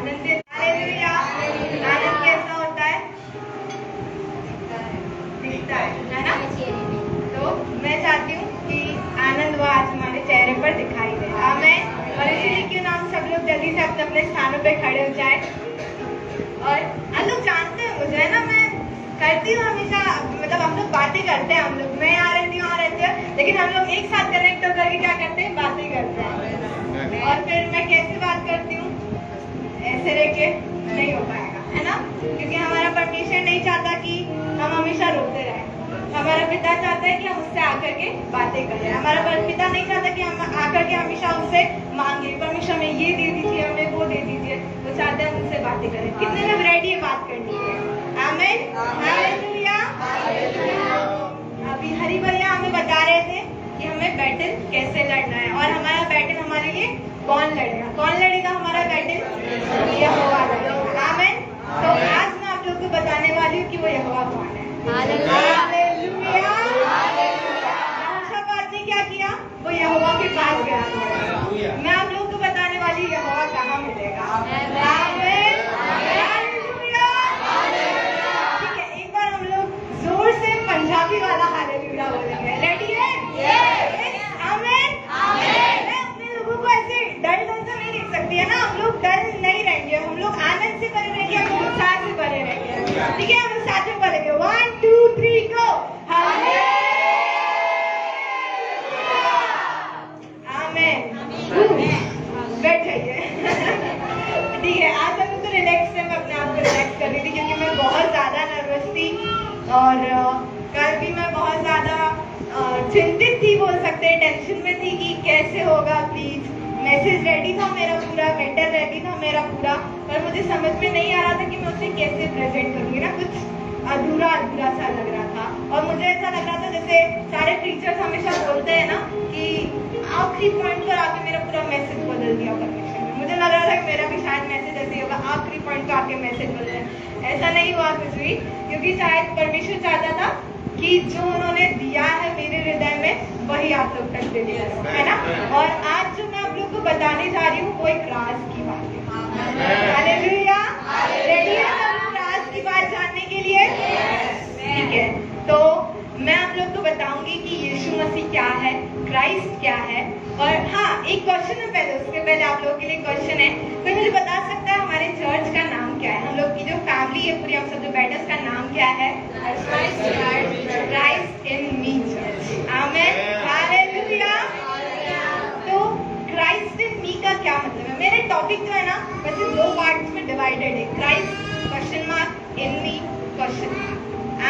आनंदित। हालेलुया। आनंद कैसा होता है? दिखता है ना? तो मैं चाहती हूँ कि आनंद वो आज हमारे चेहरे पर दिखाई दे। आमीन। और इसीलिए क्यों ना हम सब लोग जल्दी से अपने अपने स्थानों पे खड़े हो जाए। और हम लोग जानते हैं मुझे है ना, मैं करती हूँ हमेशा, मतलब हम लोग बातें करते हैं, हम लोग मैं यहाँ रहती हूँ, वहाँ रहती हूँ, लेकिन हम लोग एक साथ कनेक्ट होकर के क्या करते हैं? बातें करते हैं। और फिर मैं कैसे बात करती हूँ? ऐसे रह के नहीं हो पाएगा, है ना? क्योंकि हमारा परमेश्वर नहीं चाहता कि हम हमेशा रोते रहें। हमारा पिता चाहता है कि हम उससे आकर के बातें करें। हमारा पिता नहीं चाहता कि हम आकर के हमेशा उससे मांगे, परमेश्वर हमें ये दे दीजिए, हमें वो दे दीजिए। वो चाहते हैं हम उससे बातें करें। कितने लोग रेडी है बात करने के लिए? आमीन। हालेलुया। अभी हरी भैया हमें बता रहे थे कि हमें बैटल कैसे लड़ना है, और हमारा बैटल हमारे लिए कौन लड़ेगा? कौन लड़ेगा हमारा बैटल? यहोवा लड़ेगा। आमीन। तो आज मैं आप लोग को बताने वाली हूँ कि वो यहोवा कौन है। हालेलुया। यहोशापात ने क्या किया? वो यहोवा के पास गया। मैं आप लोग को बताने वाली हूँ यहोवा कहाँ मिलेगा। आमीन। हालेलुया। ठीक है, एक बार हम लोग जोर से पंजाबी वाला हालेलुया बोलेंगे। रेडी है? आमीन। मैं अपने लोगों को ऐसे डर से नहीं देख सकती है ना, हम लोग डर नहीं रहेंगे, हम लोग आनंद से भरे रहेंगे, हम लोग उत्साह से भरे रहेंगे। ठीक है, हम लोग साथ में बोलेंगे 1 2 3 गो। आमीन। बैठ जाइए। ठीक है, आज हम तो रिलैक्स है, मैं अपने आप को रिलैक्स कर रही थी क्योंकि मैं बहुत ज्यादा नर्वस थी, और कल भी मैं बहुत ज्यादा चिंतित थी, बोल सकते हैं, टेंशन में थी कि कैसे होगा। प्लीज, मैसेज रेडी था मेरा पूरा, मेंटर रेडी था मेरा पूरा, पर मुझे समझ में नहीं आ रहा था कि मैं उसे कैसे प्रेजेंट करूंगी ना, कुछ अधूरा अधूरा सा लग रहा था। और मुझे ऐसा लग रहा था जैसे सारे टीचर्स हमेशा बोलते हैं ना कि आखिरी पॉइंट पर आके मेरा पूरा मैसेज बदल दिया परमेश्वर ने। मुझे लग रहा था कि मेरा भी शायद मैसेज ऐसे ही होगा, आखिरी पॉइंट पर आके मैसेज बदल। ऐसा नहीं हुआ कुछ भी, क्योंकि शायद परमेश्वर चाहता था कि जो उन्होंने दिया है मेरे हृदय में वही आप लोग तक दे दिया है ना। और आज जो मैं आप लोग को बताने जा रही हूँ वो एक राज की बात है। हालेलुया। रेडी है सब लोग राज की बात जानने के लिए? ठीक है, तो मैं आप लोग को बताऊंगी कि यीशु मसीह क्या है, क्राइस्ट क्या है। और हाँ, एक क्वेश्चन है पहले, उसके पहले आप लोगों के लिए क्वेश्चन है, कोई मुझे बता सकता है हमारे चर्च का नाम क्या है? हम लोग की जो फैमिली है पूरी, हम सब जो बैठे, उसका नाम क्या है? Christ in me church. आमीन। हालेलुया। तो क्राइस्ट इन मी का क्या मतलब है? मेरे टॉपिक जो है ना वैसे 2 पार्ट्स में डिवाइडेड है, क्राइस्ट क्वेश्चन मार्क, इन मी क्वेश्चन मार्क।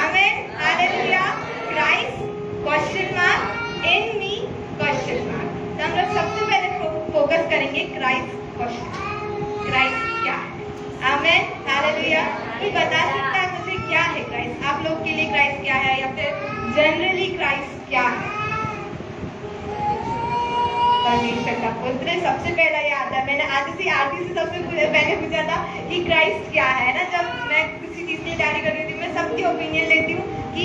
आमीन। हालेलुया। क्राइस्ट क्वेश्चन मार्क, इन मी क्वेश्चन मार्क। तो हम लोग सबसे पहले फोकस करेंगे क्राइस्ट क्वेश्चन, क्राइस्ट क्या है? आमीन। हालेलुया। कोई बता सकता है मुझे क्या है क्राइस्ट? आप लोग के लिए क्राइस्ट क्या है, या फिर जनरली क्राइस्ट क्या है? परमेश्वर का पुत्र सबसे पहला ये आता है। मैंने आरती से सबसे पहले पूछा था कि क्राइस्ट क्या है ना, जब मैं किसी चीज की तैयारी कर रही थी, मैं सबकी ओपिनियन लेती हूँ कि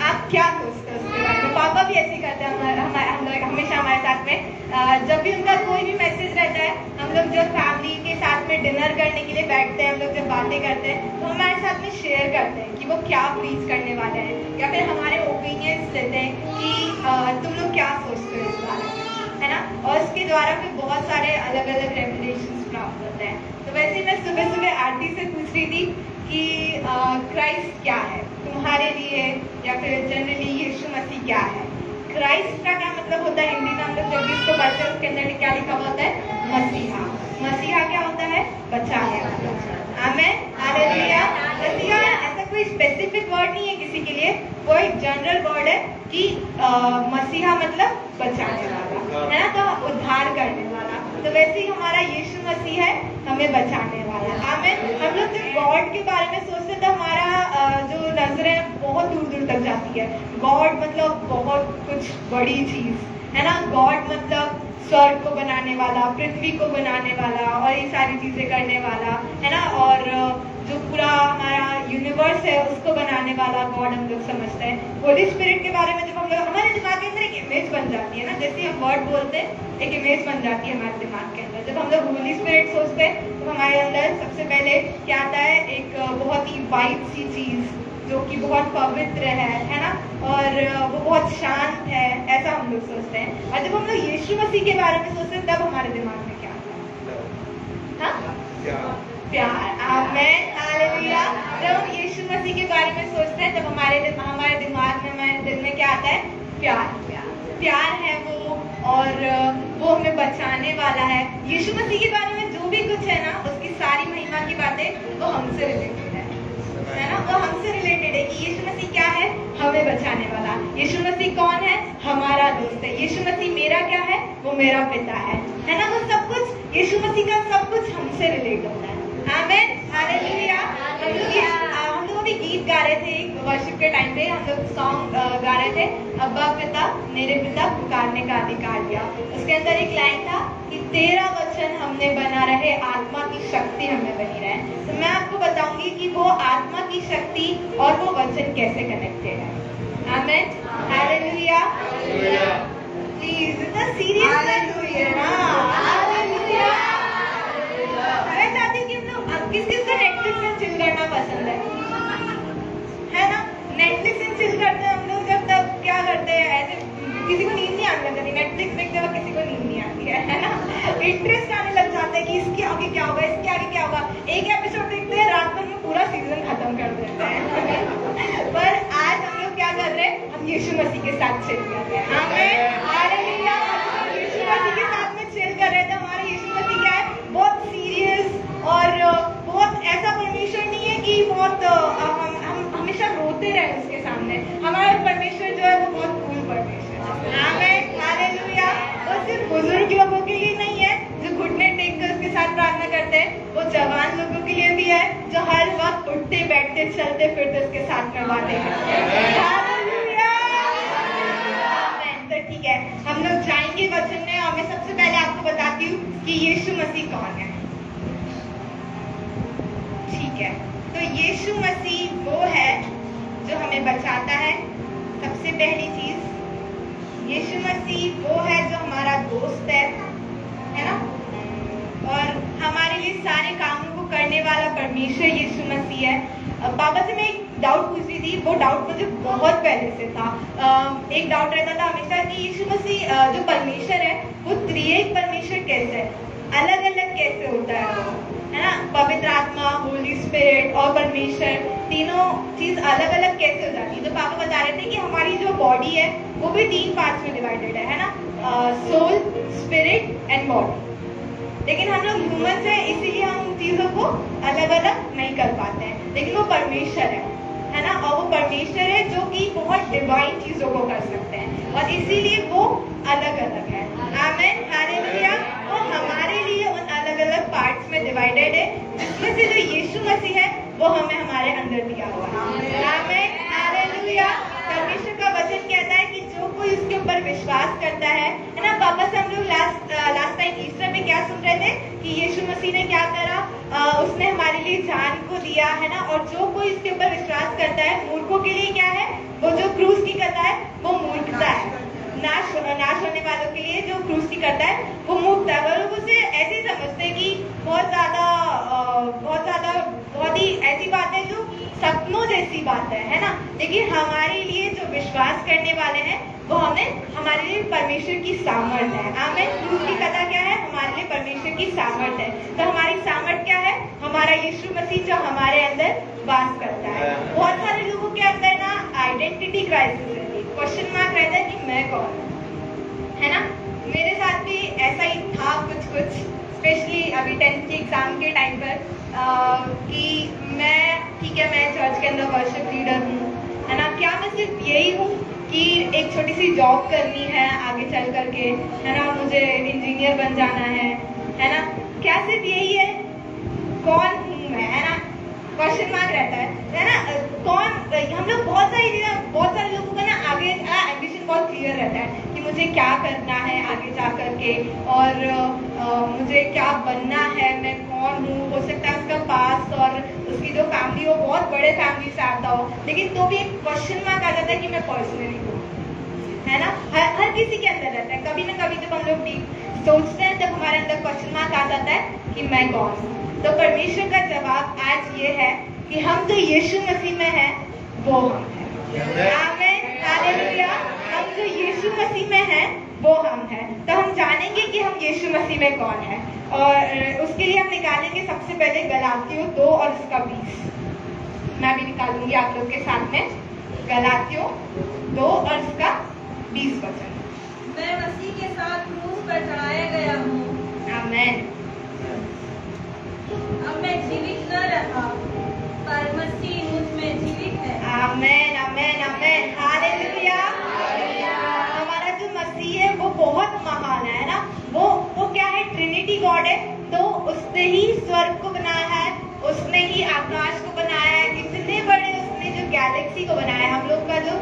आप क्या सोचते हो उसके बारे में। पापा भी ऐसे ही करते हैं, हम लोग हमेशा हमारे साथ में जब भी उनका कोई भी मैसेज रहता है, हम लोग जब फैमिली के साथ में डिनर करने के लिए बैठते हैं, हम लोग जब बातें करते हैं तो हमारे साथ में शेयर करते हैं कि वो क्या प्रीच करने वाले हैं, या फिर हमारे ओपिनियंस लेते हैं कि तुम लोग क्या सोचते हो इस बारे में, है ना। और उसके द्वारा फिर बहुत सारे अलग अलग रेवलेशंस प्राप्त होते हैं। तो वैसे ही मैं सुबह सुबह आरती से पूछ रही थी कि क्राइस्ट क्या है तुम्हारे लिए, या फिर जनरली यीशु मसीह क्या है? क्राइस्ट का क्या मतलब होता है हिंदी में? हम लोग जब भी उसको पढ़ते हैं उसके अंदर क्या लिखा हुआ होता है? मसीहा। मसीहा क्या होता है? बचाने वाला। आमीन। हालेलुया। मसीहा ऐसा कोई स्पेसिफिक वर्ड नहीं है किसी के लिए, वो एक जनरल वर्ड है कि मसीहा मतलब बचाने वाला, है ना, तो उद्धार करने वाला। तो वैसे ही हमारा यीशु मसीह है, हमें बचाने वाला। आमीन। हम लोग जब गॉड के बारे में सोचते तो हमारा जो नजर है बहुत दूर दूर तक जाती है। गॉड मतलब बहुत कुछ बड़ी चीज, है ना। गॉड मतलब स्वर्ग को बनाने वाला, पृथ्वी को बनाने वाला, और ये सारी चीजें करने वाला, है ना। और जो पूरा हमारा यूनिवर्स है उसको बनाने वाला गॉड हम लोग समझते हैं। होली स्पिरिट के बारे में जब हम लोग, हमारे दिमाग के अंदर एक इमेज बन जाती है ना, जैसे हम वर्ड बोलते हैं एक इमेज बन जाती है हमारे दिमाग के अंदर। जब हम लोग होली स्पिरिट सोचते हैं तो हमारे अंदर सबसे पहले क्या आता है, एक बहुत ही वाइट सी चीज जो कि बहुत पवित्र है ना, और वो बहुत शांत है, ऐसा हम लोग सोचते हैं। और जब हम लोग यीशु मसीह के बारे में सोचते हैं तब हमारे दिमाग में क्या आता है? प्यार। आमीन, हालेलुया। जब हम यीशु मसीह के बारे में सोचते हैं तब हमारे दिमाग में, हमारे दिल में क्या आता है? प्यार। प्यार है वो, और वो हमें बचाने वाला है। यीशु मसीह के बारे में जो भी कुछ है ना, उसकी सारी महिमा की बातें वो हमसे रिलेटेड है ना, वो हमसे रिलेटेड है कि यीशु मसीह क्या है? हमें बचाने वाला। यीशु मसीह कौन है? हमारा दोस्त है। यीशु मसीह मेरा क्या है? वो मेरा पिता है ना। वो सब कुछ, यीशु मसीह का सब कुछ हमसे रिलेट होता है। आमीन, हालेलुया। हम लोग अभी गीत गा रहे थे वर्शिप के टाइम पे, हम लोग सॉन्ग गा रहे थे, अब्बा पिता मेरे पिता पुकारने का अधिकार दिया। उसके अंदर एक लाइन था कि तेरा वचन हमने बना रहे, आत्मा की शक्ति हमें बनी रहे। तो मैं आपको बताऊंगी कि वो आत्मा की शक्ति और वो वचन कैसे कनेक्टेड है। आमीन, हालेलुया। प्लीज इतना सीरियस हुई है ना। हालेलुया। मैं चाहती हूँ कि हम लोग, किस किस को नेटफ्लिक्स में चिल करना पसंद है ना? नेटफ्लिक्स में चिल करते हैं हम लोग जब, तब क्या करते हैं, ऐसे किसी को नींद नहीं आने लगती, नेटफ्लिक्स देखते वक्त किसी को नींद नहीं आती है ना? इंटरेस्ट आने लग जाता है कि इसके आगे क्या होगा, इसके आगे क्या होगा। एक एपिसोड देखते हैं, रात भर में पूरा सीजन खत्म कर देते हैं। पर आज हम लोग क्या कर रहे हैं? हम यीशु मसीह के साथ चिल कर रहे हैं। आमीन, हालेलुया। हम यीशु मसीह के साथ में चिल कर रहे थे। हमारा यीशु मसीह क्या है? बहुत सीरियस और बहुत ऐसा परमेश्वर नहीं है कि बहुत हम हमेशा रोते रहे उसके सामने। हमारा परमेश्वर जो है वो बहुत कूल परमेश्वर है। आमीन, हालेलुया। वो सिर्फ बुजुर्ग लोगों के लिए नहीं है जो घुटने टेक कर उसके साथ प्रार्थना करते हैं, वो जवान लोगों के लिए भी है जो हर वक्त उठते बैठते चलते फिरते उसके साथ में बातें करते हैं। हालेलुया। आमीन। तो ठीक है, हम लोग जाएंगे वचन में, और मैं सबसे पहले आपको बताती हूँ कि यीशु मसीह कौन है। ठीक है, तो यीशु मसीह वो है जो हमें बचाता है। सबसे पहली चीज, यीशु मसीह वो है जो हमारा दोस्त है ना, और हमारे लिए सारे कामों को करने वाला परमेश्वर यीशु मसीह है। पापा से मैं एक डाउट पूछ रही थी, वो डाउट मुझे बहुत पहले से था। एक डाउट रहता था हमेशा कि यीशु मसीह जो परमेश्वर है वो त्रिएक परमेश्वर कैसे है, अलग अलग कैसे होता है वो, है ना? पवित्र आत्मा, होली स्पिरिट और परमेश्वर, तीनों चीज अलग अलग कैसे हो जाती है। तो पापा बता रहे थे कि हमारी जो बॉडी है वो भी 3 पार्ट्स में डिवाइडेड है ना, सोल, स्पिरिट एंड बॉडी। लेकिन हम लोग ह्यूमंस हैं, इसीलिए हम चीजों को अलग अलग नहीं कर पाते हैं। लेकिन वो परमेश्वर है ना, और वो परमेश्वर है जो कि बहुत डिवाइन चीजों को कर सकते हैं, और इसीलिए वो अलग अलग है। आमीन, हालेलुया। वो हमारे लिए उन अलग अलग पार्ट्स में डिवाइडेड है, जिसमें से जो यीशु मसीह है वो हमें हमारे अंदर दिया हुआ है। आमीन, हालेलुया। परमेश्वर का वचन कहता है कि जो कोई उसके ऊपर विश्वास करता है ना। पापा से हम लोग लास्ट टाइम ईस्टर में क्या सुन रहे थे कि यीशु मसीह ने क्या करा, उसने हमारे लिए जान को दिया है ना, और जो कोई इसके ऊपर विश्वास करता है, मूर्खों के लिए क्या है, वो जो क्रूस की करता है वो मूर्खता है। नाश होने वालों के लिए जो क्रूस की करता है वो मूर्खता है। वो लोग उसे ऐसे ही समझते हैं कि बहुत ही ऐसी बात है जो सपनों जैसी बात है ना। लेकिन हमारे लिए जो विश्वास करने वाले हैं वो हमारे लिए परमेश्वर की सामर्थ है। आमीन। क्रूस की कथा क्या है? हमारे लिए परमेश्वर की सामर्थ है। तो हमारी सामर्थ क्या है? हमारा यीशु मसीह जो हमारे अंदर वास करता है। बहुत सारे लोगों के अंदर ना आइडेंटिटी क्राइसिस रहती है, क्वेश्चन मार्क रहता है कि मैं कौन हूँ, है ना? मेरे साथ भी ऐसा ही था कुछ, स्पेशली अभी 10th के एग्जाम के टाइम पर, कि मैं चर्च के अंदर वर्शिप लीडर हूँ, है ना? क्या मैं सिर्फ यही हूँ कि एक छोटी सी जॉब करनी है आगे चल करके, है ना, मुझे इंजीनियर बन जाना है ना? क्या सिर्फ यही है? कौन हूँ मैं, है ना? क्वेश्चन मार्क रहता है ना? हम लोग बहुत सारे लोगों का ना आगे एम्बिशन बहुत क्लियर रहता है कि मुझे क्या करना है आगे जा करके, और मुझे क्या बनना है, मैं कौन हूँ। हो सकता है उसका पास और उसकी जो फैमिली हो बहुत बड़े फैमिली से आता हो, लेकिन तो भी एक क्वेश्चन मार्क आ जाता है कि मैं पर्सनली हूँ, है ना? हर किसी के अंदर रहता है। कभी ना कभी जब हम लोग सोचते हैं, जब हमारे अंदर क्वेश्चन मार्क आ जाता है कि मैं कौन हूँ, तो परमेश्वर का जवाब आज ये है कि हम जो यीशु मसीह में हैं वो हम हैं। आमीन, हालेलुया। हम जो यीशु मसीह में हैं वो हम हैं। तो हम जानेंगे कि हम यीशु मसीह में कौन है, और उसके लिए हम निकालेंगे सबसे पहले गलातियों 2 और उसका 20। मैं भी निकालूंगी आप लोग के साथ में गलातियों 2 और उसका 20 वचन। मैं मसीह के साथ क्रूस पर चढ़ाया गया हूँ। आमीन। अब मैं जीवित न रहा, पर मसीह मुझ में जीवित है। आमीन, आमीन, आमीन, हालेलुया। हमारा जो मसीह है वो बहुत महान है ना। वो क्या है, ट्रिनिटी गॉड है। तो उसने ही स्वर्ग को बनाया है, उसने ही आकाश को बनाया है, इतने बड़े उसने जो गैलेक्सी को बनाया है। हम लोग का जो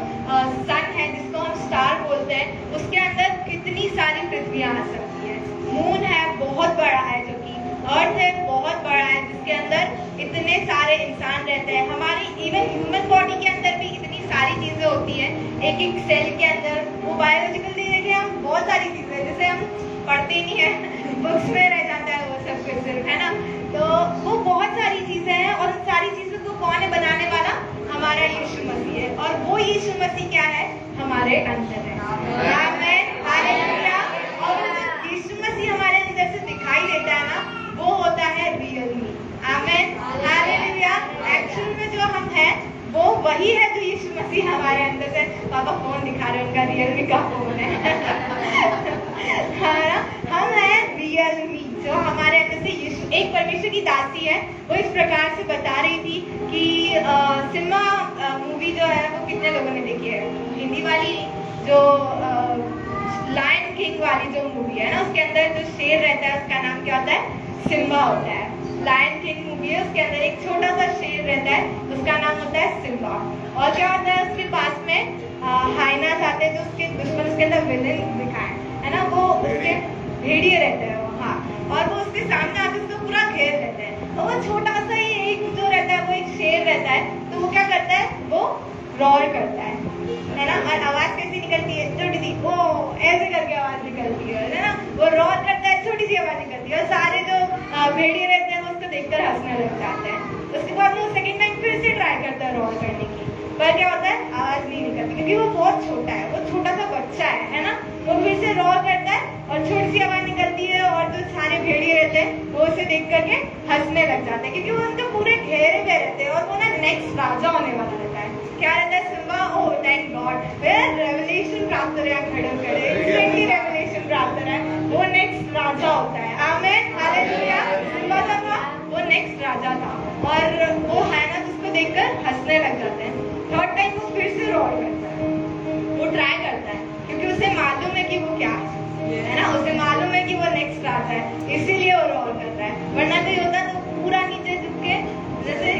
सन है जिसको हम स्टार बोलते हैं, उसके अंदर कितनी सारी पृथ्वियां आ सकती है। मून है, बहुत बड़ा है, जो कि अर्थ है, बहुत बड़ा है, जिसके अंदर इतने सारे इंसान रहते हैं। हमारी इवन ह्यूमन बॉडी के अंदर भी इतनी सारी चीजें होती हैं, एक एक सेल के अंदर। वो बायोलॉजिकल देखें हम, बहुत सारी चीजें जैसे हम पढ़ते ही नहीं है, बुक्स में रह जाता है वो सब कुछ सिर्फ, है ना। तो वो बहुत सारी चीजें हैं, और उन सारी चीजों को कौन है बनाने वाला? हमारा यीशु मसीह है। और वो यीशु मसीह क्या है? हमारे अंदर है। आमीन, हालेलुया। और यीशु मसीह हमारे अंदर से दिखाई देता है ना, वो होता है रियल मी। आमीन, हालेलुया। एक्चुअल में जो हम हैं वो वही है जो यीशु मसीह हमारे अंदर से। पापा फोन दिखा रहे हैं, उनका रियल मी का फोन है। हाँ, हम हैं रियल मी, जो हमारे अंदर से यीशु। एक परमेश्वर की दासी है, वो इस प्रकार से बता रही थी कि सिम्बा मूवी जो है वो कितने लोगों ने देखी है? हिंदी वाली, जो लायन किंग वाली जो मूवी है ना, उसके अंदर जो शेर रहता है उसका नाम क्या होता है? सिम्बा होता है। लायन किंग मूवी है, उसके अंदर एक छोटा सा शेर रहता है, उसका नाम होता है सिम्बा। और क्या होता है, उसके पास में हाइनास आते हैं, जो उसके दुश्मन, उसके अंदर विलेन दिखाए है ना, वो उसके भेड़िए रहते हैं वो। हाँ, और वो उसके सामने आके उसको पूरा घेर लेते हैं। और वो छोटा सा ही एक जो रहता है, वो एक शेर रहता है, तो वो क्या करता है? वो रॉर करता है ना। और आवाज कैसी निकलती है? छोटी सी, ओ ऐसे करके आवाज निकलती है ना। वो रॉर करता है, छोटी सी आवाज निकलती है, और सारे जो भेड़िए रहते हैं वो उसको देखकर हंसने लग जाते हैं। उसके बाद वो सेकंड टाइम फिर से ट्राई करता है रॉर करने की, पर क्या होता है? आवाज नहीं निकलती, क्योंकि वो बहुत छोटा है, वो छोटा सा बच्चा है ना। वो फिर से रॉर करता है और छोटी सी आवाज निकलती है, और जो सारे भेड़िए रहते हैं वो उसे देख करके हंसने लग जाते हैं, क्योंकि वो उनके पूरे घेरे में रहते हैं, और वो ना नेक्स्ट राजा होने वाला रहता है। क्या रहता है? Simba, oh thank God, revelation प्राप्त हो रहा है, खड़े इंस्टेंटली रेवलेशन प्राप्त हो रहा है, वो नेक्स्ट राजा होता है। आमीन, हालेलुया। सिम्बा था वो नेक्स्ट राजा था, और वो है ना, जिसको देखकर हंसने लग जाते हैं। थर्ड टाइम वो फिर से रॉर करता है, वो ट्राई करता है, क्योंकि उसे मालूम है कि वो क्या है ना, उसे मालूम है कि वो नेक्स्ट राजा है, इसीलिए वो रॉर करता है। वरना कोई होता तो पूरा नीचे झुक के, जैसे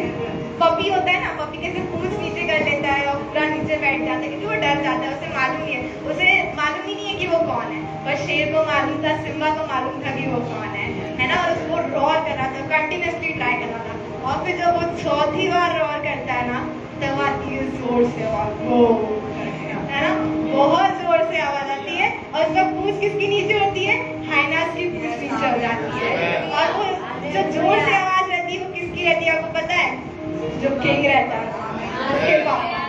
पपी होता है ना, पपी कैसे पूंछ नीचे कर लेता है और पूरा नीचे बैठ जाता है, क्योंकि वो डर जाता है, उसे मालूम नहीं है, उसे मालूम ही नहीं है कि वो कौन है। पर शेर को मालूम था, सिम्बा को मालूम था कि वो कौन है ना। और उसको रॉर कर रहा था, कंटिन्यूसली ट्राई कर रहा था, और फिर जब वो चौथी बार रॉर करता है ना, तब आती है जोर से आवाज, है ना, बहुत जोर से आवाज आती है, और उसका पूंछ किसकी नीचे होती है? हाइनास की पूंछ नीचे हो जाती है। और वो जो जोर से आवाज रहती है वो किसकी रहती है, आपको पता है? जो किंग रहता है, उसके पापा।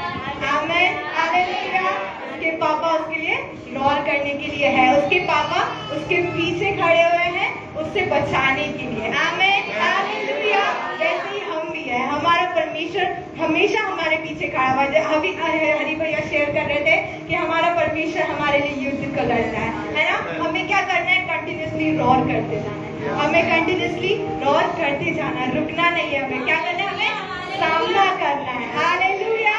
आमीन, हालेलुया। उसके पापा उसके लिए रॉर करने के लिए है, उसके पापा उसके पीछे खड़े हुए हैं उससे बचाने के लिए। आमीन, हालेलुया। वैसे ही हम भी है, हमारा परमेश्वर हमेशा हमारे पीछे खड़ा हुआ है। अभी हरी भैया शेयर कर रहे थे कि हमारा परमेश्वर हमारे लिए युद्ध को लड़ता है ना। हमें क्या करना है? कंटिन्यूसली रॉर करते जाना है, हमें कंटिन्यूसली रॉर करते जाना है, रुकना नहीं है। हमें क्या करना है? हमें सामना करना है। हालेलुया।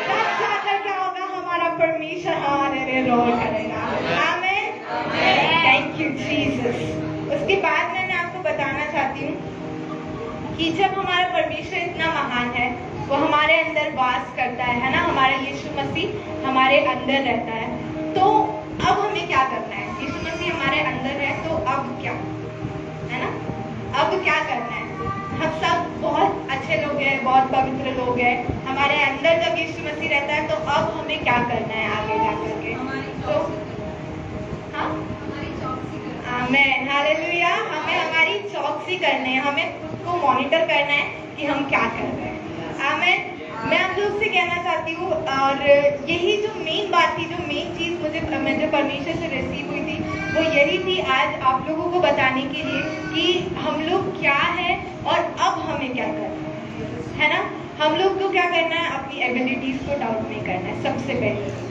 तब जाकर क्या होगा? हमारा परमेश्वर हमारे लिए रॉर करेगा। आमीन, थैंक यू जीसस। उसके बाद मैं आपको बताना चाहती हूँ कि जब हमारा परमेश्वर इतना महान है, वो हमारे अंदर वास करता है ना, हमारा यीशु मसीह हमारे अंदर रहता है, तो अब हमें क्या करना है? यीशु मसीह हमारे अंदर है, तो अब क्या है ना, अब क्या करना है? हम सब बहुत अच्छे लोग हैं, बहुत पवित्र लोग हैं, हमारे अंदर जब यीशु मसीह रहता है, तो अब हमें क्या करना है आगे जाकर के? तो हाँ, आमेन, हालेलुया। हमें हमारी चौकसी करनी है, हमें खुद को मॉनिटर करना है कि हम क्या कर रहे हैं। आमेन। मैं आप लोग से कहना चाहती हूँ, और यही जो मेन बात थी, जो मेन चीज़ मुझे परमेश्वर से रिसीव हुई थी, वो यही थी आज आप लोगों को बताने के लिए कि हम लोग क्या है और अब हमें क्या करना है ना। हम लोग को क्या करना है, अपनी एबिलिटीज को डाउट नहीं करना है। सबसे पहले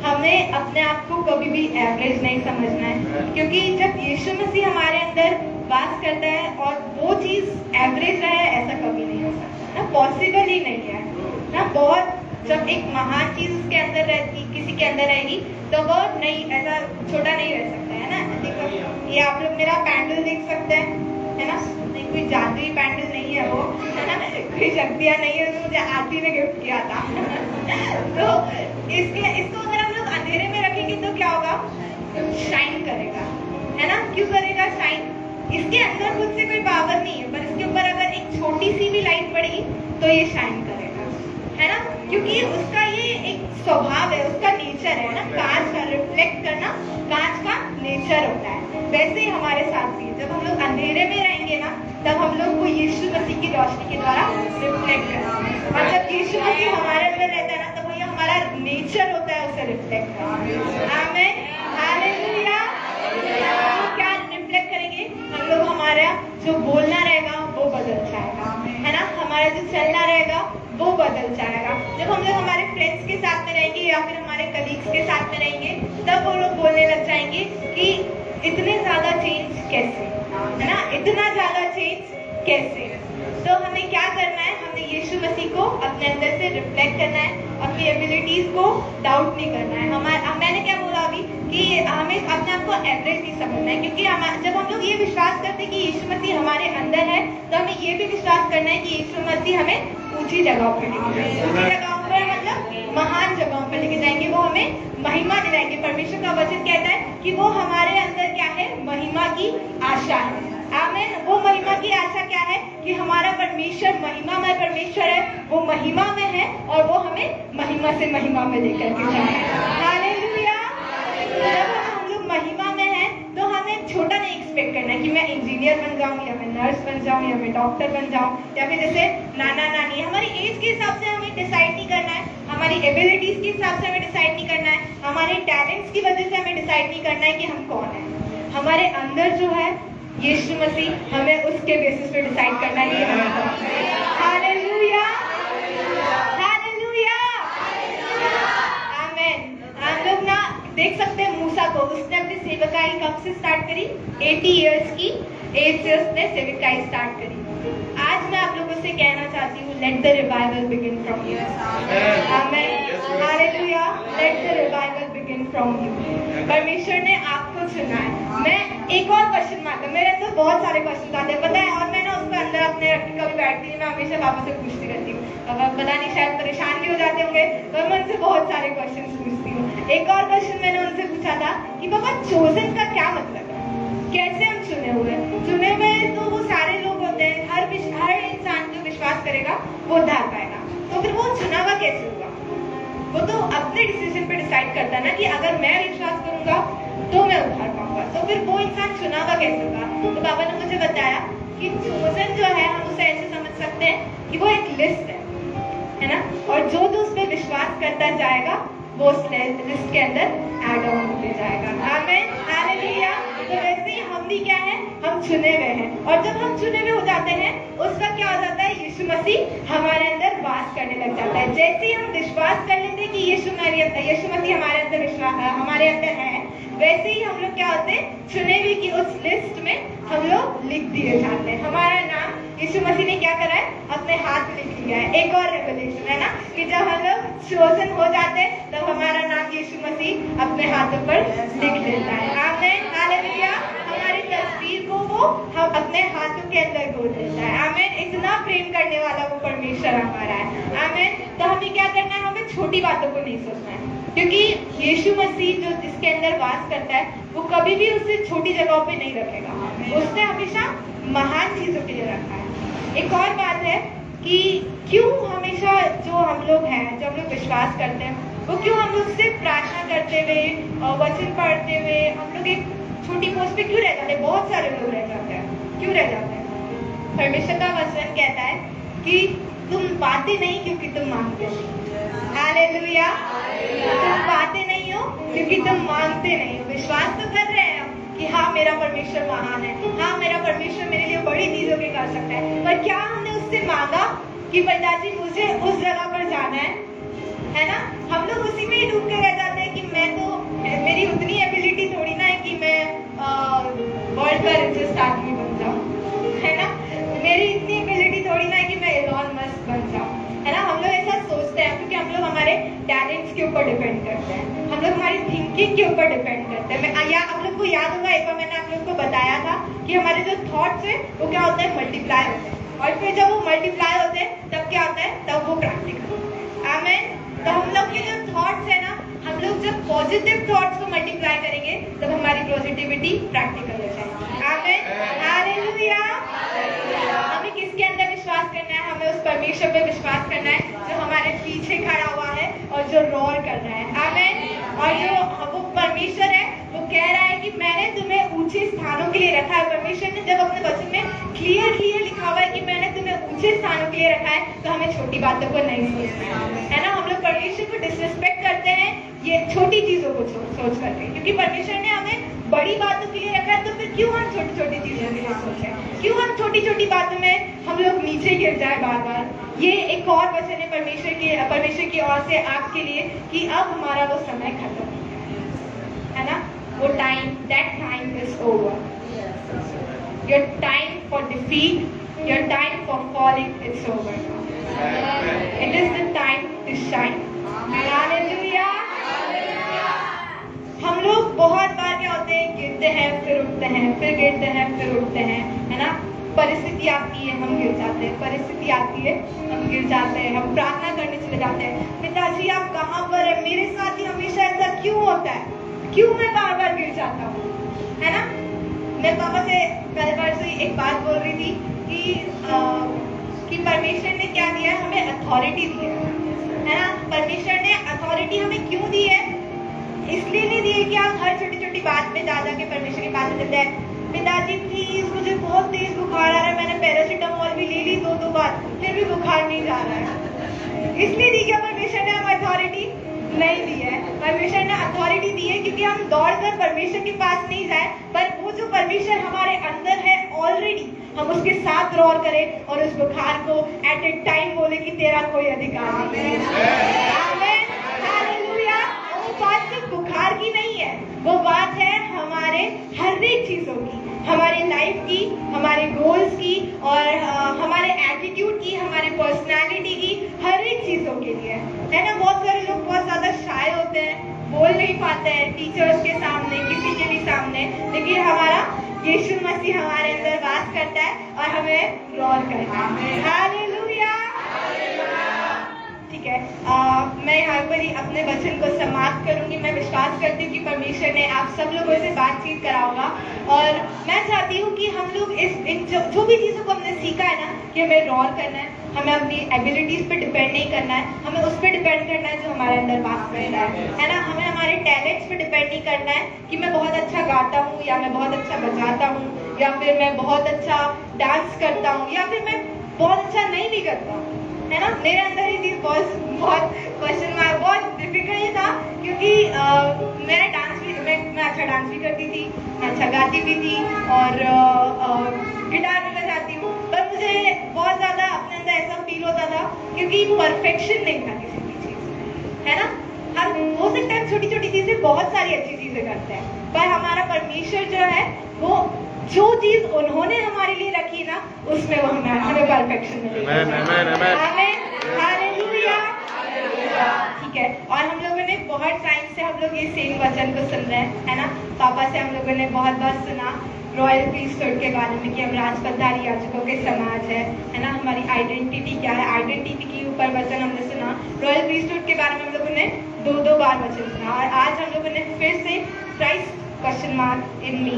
हमें अपने आप को कभी भी एवरेज नहीं समझना है, क्योंकि जब यीशु मसीह हमारे अंदर वास करता है और वो चीज़ एवरेज रहे, ऐसा कभी नहीं हो सकता ना, पॉसिबल ही नहीं है ना। बहुत जब एक महान चीज़ उसके अंदर रहती, किसी के अंदर रहेगी, तो वो नहीं, ऐसा छोटा नहीं रह सकता है ना। देखो ये आप लोग मेरा पैंडल देख सकते हैं, है ना। नहीं, कोई जादुई पैंडल नहीं है वो, है ना, कोई शक्तियाँ नहीं है, तो मुझे आरती में गिफ्ट किया था तो इसको अगर हम लोग अंधेरे में रखेंगे तो क्या होगा, शाइन करेगा, है ना। क्यों करेगा शाइन? इसके अंदर खुद से कोई पावर नहीं है, पर इसके ऊपर अगर एक छोटी सी भी लाइट पड़ेगी तो ये शाइन करेगा, है ना। क्योंकि उसका ये एक स्वभाव है, उसका नेचर है ना, कांच का रिफ्लेक्ट करना कांच का नेचर होता है। वैसे ही हमारे साथ भी जब हम लोग अंधेरे में रहेंगे ना, तब हम लोग को यीशु मसीह की रोशनी के द्वारा रिफ्लेक्ट करना है। और जब यीशु मसीह हमारे अंदर रहता है ना, तब ये हमारा नेचर होता है, उसे रिफ्लेक्ट करना। आमीन, हालेलुया। तो क्या रिफ्लेक्ट करेंगे हम लोग? हमारा जो बोलना रहेगा वो बदल जाएगा, है ना। हमारा जो चलना रहेगा वो बदल जाएगा। जब हम लोग हमारे फ्रेंड्स के साथ में रहेंगे या फिर हमारे कलीग्स के साथ में रहेंगे, तब वो लोग बोलने लग जाएंगे कि इतने ज्यादा चेंज कैसे, है ना, इतना ज्यादा चेंज कैसे। तो हमें क्या करना है, हमें यीशु मसीह को अपने अंदर से रिफ्लेक्ट करना है, अपनी एबिलिटीज को डाउट नहीं करना है। मैंने क्या बोला अभी कि हमें अपने आप को एवरेज नहीं समझना है, क्योंकि जब हम लोग ये विश्वास करते हैं कि यीशु मसीह हमारे अंदर है, तो हमें ये भी विश्वास करना है कि यीशु मसीह हमें ऊंची जगहों पर लेके जाएंगे। ऊंची जगहों पर मतलब महान जगहों पर लेके जाएंगे, वो हमें महिमा दिलाएंगे। परमेश्वर का वचन कहता है कि वो हमारे अंदर क्या है, महिमा की आशा है। आमीन। वो महिमा की आशा क्या है कि हमारा परमेश्वर महिमामय परमेश्वर है, वो महिमा में है और वो हमें महिमा से महिमा में लेकर के जा रहा है। हालेलुया। जब हम लोग महिमा में हैं, तो हमें छोटा नहीं एक्सपेक्ट करना है कि मैं इंजीनियर बन जाऊं या मैं नर्स बन जाऊं या मैं डॉक्टर बन जाऊं, या फिर जैसे नाना नानी। हमारी एज के हिसाब से हमें डिसाइड नहीं करना है, हमारी एबिलिटीज के हिसाब से हमें डिसाइड नहीं करना है, हमारे टैलेंट्स की वजह से हमें डिसाइड नहीं करना है कि हम कौन है। हमारे अंदर जो है यीशु मसीह, हमें उसके बेसिस पे डिसाइड करना है कि हम कौन है। हालेलुया, हालेलुया, आमीन। हम लोग ना देख सकते हैं मूसा को, उसने अपनी सेवकाई कब से स्टार्ट करी? 80 इयर्स की एज से उसने सेवकाई स्टार्ट करी। आज मैं आप लोगों से कहना चाहती हूँ, let the revival begin from you. आमीन, हालेलुया। Let the revival begin from you. परमेश्वर ने आपको चुना है। मैं एक और क्वेश्चन मारता हूँ, मेरे अंदर बहुत सारे क्वेश्चन आते हैं, पता है, और मैं ना उसके अंदर अपने रख के कभी बैठती नहीं, मैं हमेशा पापा से पूछती रहती हूँ। पापा पता नहीं शायद परेशान भी हो जाते होंगे, तो मैं उनसे बहुत सारे क्वेश्चन पूछती हूँ। एक और क्वेश्चन मैंने उनसे पूछा था कि पापा चोजन का क्या मतलब है, कैसे हम चुने हुए? चुने हुए तो वो सारे लोग होते हैं, हर इंसान जो विश्वास करेगा वो उद्धार पाएगा। तो फिर वो चुना हुआ कैसे होगा? वो तो अपने डिसीजन पे डिसाइड करता है ना कि अगर मैं विश्वास करूंगा तो मैं उद्धार पाऊंगा, तो फिर वो इंसान चुना हुआ कैसे होगा? तो पापा ने मुझे बताया कि चोजन जो है, हम उसे ऐसे समझ सकते हैं कि वो एक लिस्ट है ना, और जो उस पर विश्वास करता जाएगा वो उस लिस्ट के अंदर ऐड ऑन होते जाएगा। आमीन, हालेलुया। तो वैसे ही हम भी क्या है, हम चुने हुए हैं, और जब हम चुने हुए हो जाते हैं, उस वक्त क्या हो जाता है, यीशु मसीह हमारे अंदर वास करने लग जाता है। जैसे ही हम विश्वास कर लेते हैं कि यीशु मसीह हमारे अंदर है, वैसे ही हम लोग क्या होते हैं, चुने हुए की उस लिस्ट में हम लोग लिख दिए जाते हैं। हमारा नाम यीशु मसीह ने क्या करा है, अपने हाथ में लिख लिया है। एक और रेवलेशन है ना कि जब हम लोग चोजन हो जाते हैं, तब हमारा नाम यीशु मसीह अपने हाथों पर लिख लेता है। आमीन, हालेलुया। हमारी तस्वीर को वो हम अपने हाथों के अंदर गोद लेता है। आमीन। इतना प्रेम करने वाला वो परमेश्वर हमारा है। आमीन। तो हमें क्या करना है, हमें छोटी बातों को नहीं सोचना है, क्योंकि यीशु मसीह जो जिसके अंदर वास करता है, वो कभी भी उसे छोटी जगहों पे नहीं रखेगा, उसने हमेशा महान चीजों के लिए रखा है। एक और बात है कि क्यों हमेशा जो हम लोग हैं, जो हम लोग विश्वास करते हैं, वो क्यों हम लोग से प्रार्थना करते हुए और वचन पढ़ते हुए हम लोग एक छोटी पोस्ट पे क्यों रह जाते हैं? बहुत सारे लोग रह जाते हैं, क्यों रह जाते हैं? परमेश्वर का वचन कहता है कि तुम पाते नहीं क्योंकि तुम मांगते नहीं। हालेलुया। तुम पाते नहीं हो क्योंकि तुम मांगते नहीं हो। विश्वास तो कर रहे हैं कि हाँ मेरा परमेश्वर महान है, हाँ मेरा परमेश्वर मेरे लिए बड़ी चीजों के कर सकता है, पर क्या हमने उससे मांगा कि पिताजी मुझे उस जगह पर जाना है ना? हम लोग उसी में ही डूब के रह जाते हैं कि मैं तो, मेरी उतनी एबिलिटी थोड़ी ना है कि मैं वर्ल्ड का रिचेस्ट आदमी बन जाऊं, है ना? मेरी इतनी एबिलिटी थोड़ी ना है कि मैं एलॉन मस्क बन जाऊं, है ना? हम लोग ऐसा सोचते हैं क्योंकि हम लोग हमारे टैलेंट्स के ऊपर डिपेंड करते हैं, हम लोग हमारी थिंकिंग के ऊपर डिपेंड करते हैं। आप लोग को याद होगा, एक बार मैंने आप लोग को बताया था कि हमारे जो थॉट्स है वो क्या होता है? मल्टीप्लाई होते हैं, और फिर जब वो मल्टीप्लाई होते हैं तब क्या होता है? तब वो प्रैक्टिकल होता है। आमीन। तो हम लोग के जो थॉट्स है ना, हम लोग जब पॉजिटिव थॉट्स को मल्टीप्लाई करेंगे तब हमारी पॉजिटिविटी प्रैक्टिकल हो जाएगी। आमीन। हालेलुया। हमें किसके अंदर विश्वास करना है? हमें उस परमेश्वर पे विश्वास करना है जो हमारे पीछे खड़ा हुआ है और जो रोर कर रहा है। आमीन। और जो वो परमेश्वर है वो कह रहा है कि मैंने तुम्हें ऊंचे स्थानों के लिए रखा है। परमेश्वर ने जब अपने वचन में क्लियर लिखा हुआ है कि मैंने तुम्हें ऊंचे स्थानों के लिए रखा है, तो हमें छोटी बातों को नहीं सोचना है ना? हम लोग परमेश्वर को डिसरिस्पेक्ट करते हैं ये छोटी चीजों को सोच करके, क्योंकि परमेश्वर ने हमें बड़ी बातों के लिए रखा है, तो फिर क्यों हम छोटी छोटी चीजों के लिए सोचें? क्यों हम छोटी छोटी बातों में हम लोग नीचे गिर जाए बार बार? ये एक और वचन है परमेश्वर की ओर से आपके लिए कि अब हमारा वो समय खत्म है ना? वो time, that time is over. Your time for defeat, your time for falling, it's over. It is the time to shine. Hallelujah. हम लोग बहुत बार क्या होते हैं, गिरते हैं फिर उठते हैं, फिर गिरते हैं फिर उठते हैं, है ना? परिस्थिति आती है हम गिर जाते हैं, परिस्थिति आती है हम गिर जाते हैं, हम प्रार्थना करने चले जाते हैं, पिताजी आप कहाँ पर है? मेरे साथ ही हमेशा ऐसा क्यों होता है? क्यों मैं बार बार गिर जाता हूँ, है ना? मैं पापा से कल परसों एक बात बोल रही थी कि परमेश्वर ने क्या दिया है? हमें अथॉरिटी दी है ना? परमेश्वर ने अथॉरिटी हमें क्यों दी है? इसलिए नहीं दी है कि आप हर छोटी छोटी बात में जा के परमेश्वर के पास चलते हैं, पिताजी प्लीज मुझे बहुत तेज बुखार आ रहा है, मैंने पैरासीटामोल भी ले ली 2 बार, फिर भी बुखार नहीं जा रहा है। इसलिए दी क्या परमेश्वर ने हमें अथॉरिटी? नहीं दी है। परमेश्वर ने अथॉरिटी दी है क्योंकि हम दौड़कर परमेश्वर के पास नहीं जाए, पर वो जो परमेश्वर हमारे अंदर है ऑलरेडी, हम उसके साथ रोर करें और उस बुखार को एट ए टाइम बोले कि तेरा कोई अधिकार नहीं है। आमीन। हालेलुया। वो बात सिर्फ बुखार की नहीं है, वो बात है हमारे हर एक चीजों की, हमारे लाइफ की, हमारे गोल्स की, और हमारे एटीट्यूड की, हमारे पर्सनालिटी की, हर एक चीजों के लिए, है ना? बहुत सारे लोग बहुत ज्यादा शाय होते हैं, बोल नहीं पाते हैं टीचर्स के सामने, किसी के भी सामने, लेकिन हमारा यीशु मसीह हमारे अंदर वास करता है और हमें रोर करता है। हालेलुया। ठीक है, मैं यहाँ पर ही अपने वचन को समाप्त करूंगी। मैं विश्वास करती हूँ कि परमेश्वर ने आप सब लोगों से बातचीत करा होगा, और मैं चाहती हूँ कि हम लोग जो भी चीज़ों को हमने सीखा है ना, कि हमें रोर करना है, हमें अपनी एबिलिटीज पे डिपेंड नहीं करना है, हमें उस पर डिपेंड करना है जो हमारे अंदर वास करता है ना? हमें हमारे टैलेंट्स पे डिपेंड नहीं करना है कि मैं बहुत अच्छा गाता हूँ, या मैं बहुत अच्छा बजाता हूँ, या फिर मैं बहुत अच्छा डांस करता हूँ, या फिर मैं बहुत अच्छा नहीं भी करता हूँ, है ना? मेरे अंदर ये चीज बहुत क्वेश्चन मार्क, बहुत डिफिकल्ट था, क्योंकि मेरा डांस भी, मैं अच्छा डांस भी करती थी, मैं अच्छा गाती भी थी, और गिटार भी बजाती हूँ, पर मुझे बहुत ज्यादा अपने अंदर ऐसा फील होता था क्योंकि परफेक्शन नहीं था किसी भी चीज में, है ना? हम हो सकता है छोटी छोटी चीजें बहुत सारी अच्छी चीजें करते हैं, पर हमारा परमेश्वर जो है वो जो चीज उन्होंने हमारे लिए रखी ना, उसमें वो हमें परफेक्शन मिलेगी। आमीन। हालेलुया। ठीक है, और हम लोगों ने बहुत टाइम से हम लोग ये सेम वचन को सुन रहे हैं, है ना? पापा से हम लोगों ने बहुत सुना रॉयल प्रीस्टहुड के बारे में कि हम राजपदारी याजकों के समाज है ना? हमारी आइडेंटिटी क्या है, आइडेंटिटी के ऊपर वचन हमने सुना। रॉयल प्रीस्टहुड के बारे में हम लोगों ने 2 बार वचन सुना, और आज हम लोगों ने फिर से क्राइस्ट ? इन मी ?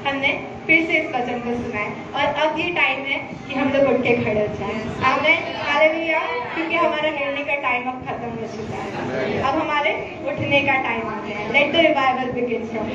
हमने फिर से इस वचन को सुनाएं और अब ये टाइम है कि हम लोग उठ के खड़े हो जाएं। आमीन, हालेलुया। क्योंकि हमारा गिरने का टाइम अब खत्म हो चुका है, अब हमारे उठने का टाइम आ गया है। Late the revival begin from